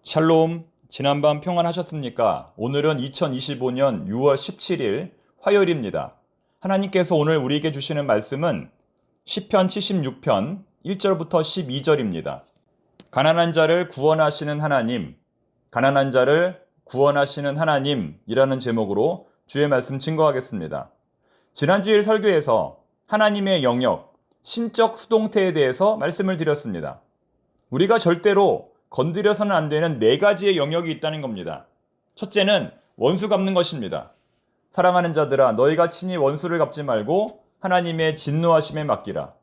샬롬, 지난밤 평안하셨습니까? 오늘은 2025년 6월 17일 화요일입니다. 하나님께서 오늘 우리에게 주시는 말씀은 시편 76편 1절부터 12절입니다. 가난한 자를 구원하시는 하나님, 가난한 자를 구원하시는 하나님이라는 제목으로 주의 말씀 증거하겠습니다. 지난주일 설교에서 하나님의 영역, 신적 수동태에 대해서 말씀을 드렸습니다. 우리가 절대로 건드려서는 안 되는 4가지의 영역이 있다는 겁니다. 첫째는 원수 갚는 것입니다. 사랑하는 자들아, 너희가 친히 원수를 갚지 말고 하나님의 진노하심에 맡기라.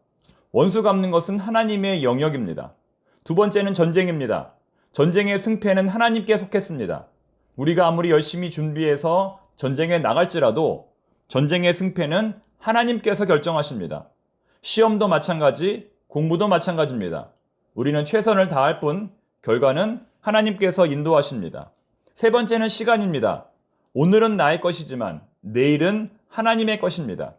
원수 갚는 것은 하나님의 영역입니다. 두 번째는 전쟁입니다. 전쟁의 승패는 하나님께 속했습니다. 우리가 아무리 열심히 준비해서 전쟁에 나갈지라도 전쟁의 승패는 하나님께서 결정하십니다. 시험도 마찬가지, 공부도 마찬가지입니다. 우리는 최선을 다할 뿐 결과는 하나님께서 인도하십니다. 세 번째는 시간입니다. 오늘은 나의 것이지만 내일은 하나님의 것입니다.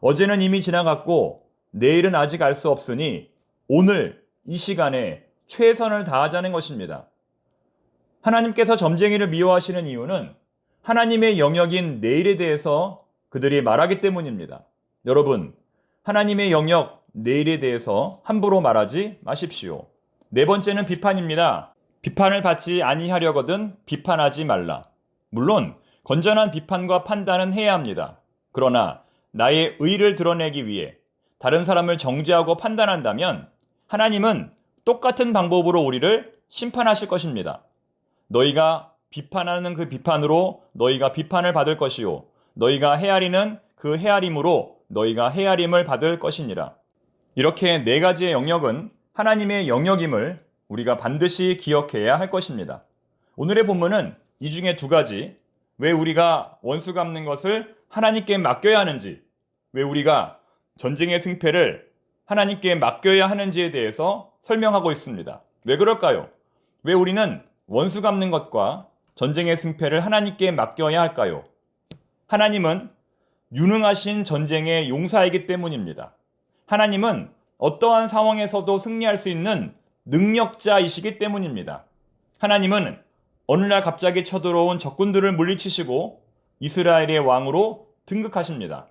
어제는 이미 지나갔고 내일은 아직 알 수 없으니 오늘 이 시간에 최선을 다하자는 것입니다. 하나님께서 점쟁이를 미워하시는 이유는 하나님의 영역인 내일에 대해서 그들이 말하기 때문입니다. 여러분, 하나님의 영역 내일에 대해서 함부로 말하지 마십시오. 네 번째는 비판입니다. 비판을 받지 아니하려거든 비판하지 말라. 물론 건전한 비판과 판단은 해야 합니다. 그러나 나의 의를 드러내기 위해 다른 사람을 정죄하고 판단한다면 하나님은 똑같은 방법으로 우리를 심판하실 것입니다. 너희가 비판하는 그 비판으로 너희가 비판을 받을 것이요 너희가 헤아리는 그 헤아림으로 너희가 헤아림을 받을 것이니라. 이렇게 4가지의 영역은 하나님의 영역임을 우리가 반드시 기억해야 할 것입니다. 오늘의 본문은 이 중에 2가지, 왜 우리가 원수 갚는 것을 하나님께 맡겨야 하는지, 왜 우리가 전쟁의 승패를 하나님께 맡겨야 하는지에 대해서 설명하고 있습니다. 왜 그럴까요? 왜 우리는 원수 갚는 것과 전쟁의 승패를 하나님께 맡겨야 할까요? 하나님은 유능하신 전쟁의 용사이기 때문입니다. 하나님은 어떠한 상황에서도 승리할 수 있는 능력자이시기 때문입니다. 하나님은 어느 날 갑자기 쳐들어온 적군들을 물리치시고 이스라엘의 왕으로 등극하십니다.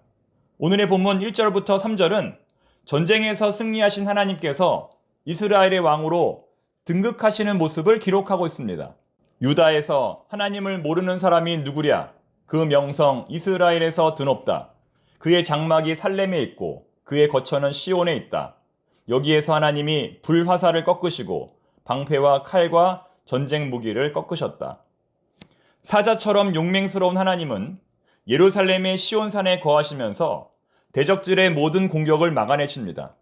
오늘의 본문 1절부터 3절은 전쟁에서 승리하신 하나님께서 이스라엘의 왕으로 등극하시는 모습을 기록하고 있습니다. 유다에서 하나님을 모르는 사람이 누구랴? 그 명성 이스라엘에서 드높다. 그의 장막이 살렘에 있고 그의 거처는 시온에 있다. 여기에서 하나님이 불화살을 꺾으시고 방패와 칼과 전쟁 무기를 꺾으셨다. 사자처럼 용맹스러운 하나님은 예루살렘의 시온산에 거하시면서 대적들의 모든 공격을 막아내십니다.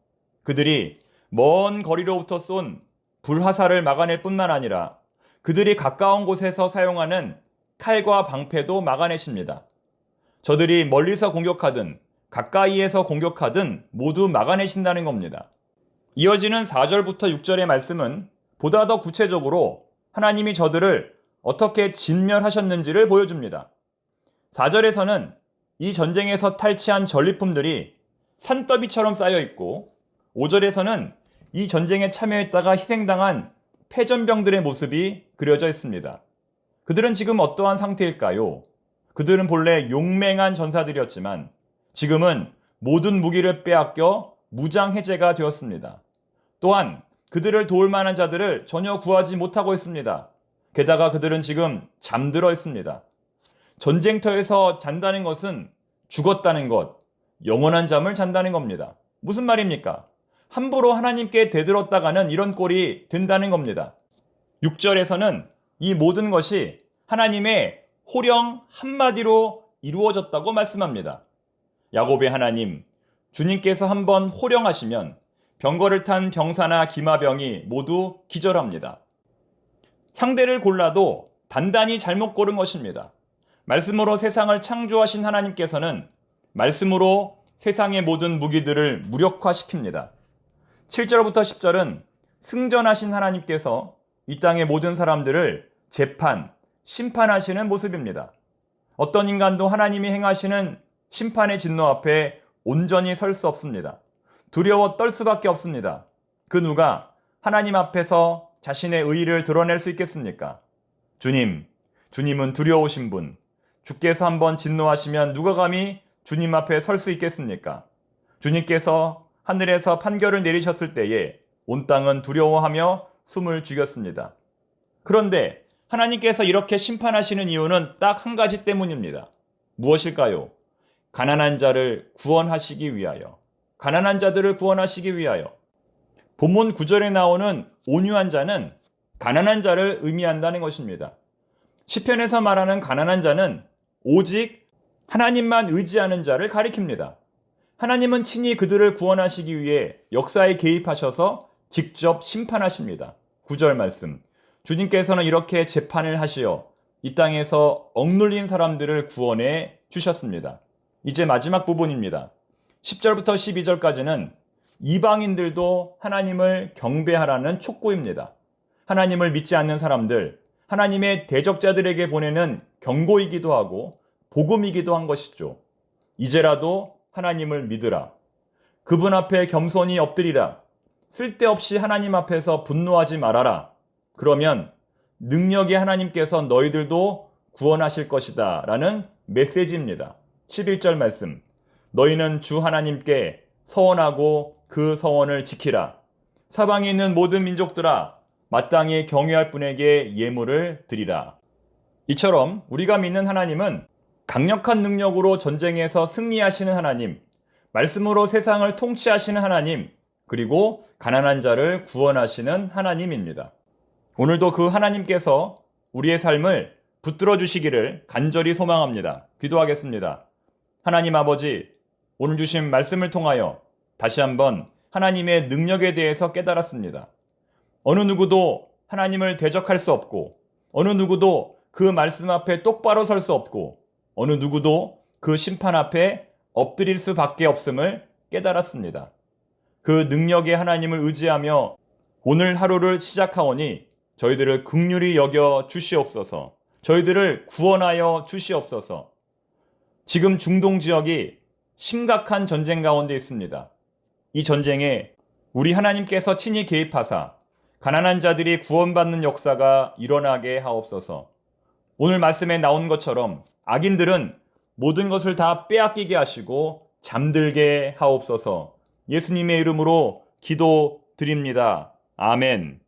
그들이 먼 거리로부터 쏜 불화살을 막아낼 뿐만 아니라 그들이 가까운 곳에서 사용하는 칼과 방패도 막아내십니다. 저들이 멀리서 공격하든 가까이에서 공격하든 모두 막아내신다는 겁니다. 이어지는 4절부터 6절의 말씀은 보다 더 구체적으로 하나님이 저들을 어떻게 진멸하셨는지를 보여줍니다. 4절에서는 이 전쟁에서 탈취한 전리품들이 산더미처럼 쌓여 있고 5절에서는 이 전쟁에 참여했다가 희생당한 패전병들의 모습이 그려져 있습니다. 그들은 지금 어떠한 상태일까요? 그들은 본래 용맹한 전사들이었지만 지금은 모든 무기를 빼앗겨 무장해제가 되었습니다. 또한 그들을 도울 만한 자들을 전혀 구하지 못하고 있습니다. 게다가 그들은 지금 잠들어 있습니다. 전쟁터에서 잔다는 것은 죽었다는 것, 영원한 잠을 잔다는 겁니다. 무슨 말입니까? 함부로 하나님께 대들었다가는 이런 꼴이 된다는 겁니다. 6절에서는 이 모든 것이 하나님의 호령 한마디로 이루어졌다고 말씀합니다. 야곱의 하나님, 주님께서 한번 호령하시면 병거를 탄 병사나 기마병이 모두 기절합니다. 상대를 골라도 단단히 잘못 고른 것입니다. 말씀으로 세상을 창조하신 하나님께서는 말씀으로 세상의 모든 무기들을 무력화시킵니다. 7절부터 10절은 승전하신 하나님께서 이 땅의 모든 사람들을 재판, 심판하시는 모습입니다. 어떤 인간도 하나님이 행하시는 심판의 진노 앞에 온전히 설 수 없습니다. 두려워 떨 수밖에 없습니다. 그 누가 하나님 앞에서 자신의 의의를 드러낼 수 있겠습니까? 주님은 두려우신 분. 주께서 한번 진노하시면 누가 감히 주님 앞에 설 수 있겠습니까? 주님께서 하늘에서 판결을 내리셨을 때에 온 땅은 두려워하며 숨을 죽였습니다. 그런데 하나님께서 이렇게 심판하시는 이유는 딱 한 가지 때문입니다. 무엇일까요? 가난한 자를 구원하시기 위하여. 가난한 자들을 구원하시기 위하여. 본문 9절에 나오는 온유한 자는 가난한 자를 의미한다는 것입니다. 시편에서 말하는 가난한 자는 오직 하나님만 의지하는 자를 가리킵니다. 하나님은 친히 그들을 구원하시기 위해 역사에 개입하셔서 직접 심판하십니다. 9절 말씀. 주님께서는 이렇게 재판을 하시어 이 땅에서 억눌린 사람들을 구원해 주셨습니다. 이제 마지막 부분입니다. 10절부터 12절까지는 이방인들도 하나님을 경배하라는 촉구입니다. 하나님을 믿지 않는 사람들, 하나님의 대적자들에게 보내는 경고이기도 하고 복음이기도 한 것이죠. 이제라도 하나님을 믿으라. 그분 앞에 겸손히 엎드리라. 쓸데없이 하나님 앞에서 분노하지 말아라. 그러면 능력의 하나님께서 너희들도 구원하실 것이다 라는 메시지입니다. 11절 말씀. 너희는 주 하나님께 서원하고 그 서원을 지키라. 사방에 있는 모든 민족들아 마땅히 경외할 분에게 예물을 드리라. 이처럼 우리가 믿는 하나님은 강력한 능력으로 전쟁에서 승리하시는 하나님, 말씀으로 세상을 통치하시는 하나님, 그리고 가난한 자를 구원하시는 하나님입니다. 오늘도 그 하나님께서 우리의 삶을 붙들어 주시기를 간절히 소망합니다. 기도하겠습니다. 하나님 아버지, 오늘 주신 말씀을 통하여 다시 한번 하나님의 능력에 대해서 깨달았습니다. 어느 누구도 하나님을 대적할 수 없고, 어느 누구도 그 말씀 앞에 똑바로 설 수 없고, 어느 누구도 그 심판 앞에 엎드릴 수밖에 없음을 깨달았습니다. 그 능력의 하나님을 의지하며 오늘 하루를 시작하오니 저희들을 긍휼히 여겨 주시옵소서. 저희들을 구원하여 주시옵소서. 지금 중동 지역이 심각한 전쟁 가운데 있습니다. 이 전쟁에 우리 하나님께서 친히 개입하사 가난한 자들이 구원받는 역사가 일어나게 하옵소서. 오늘 말씀에 나온 것처럼 악인들은 모든 것을 다 빼앗기게 하시고 잠들게 하옵소서. 예수님의 이름으로 기도드립니다. 아멘.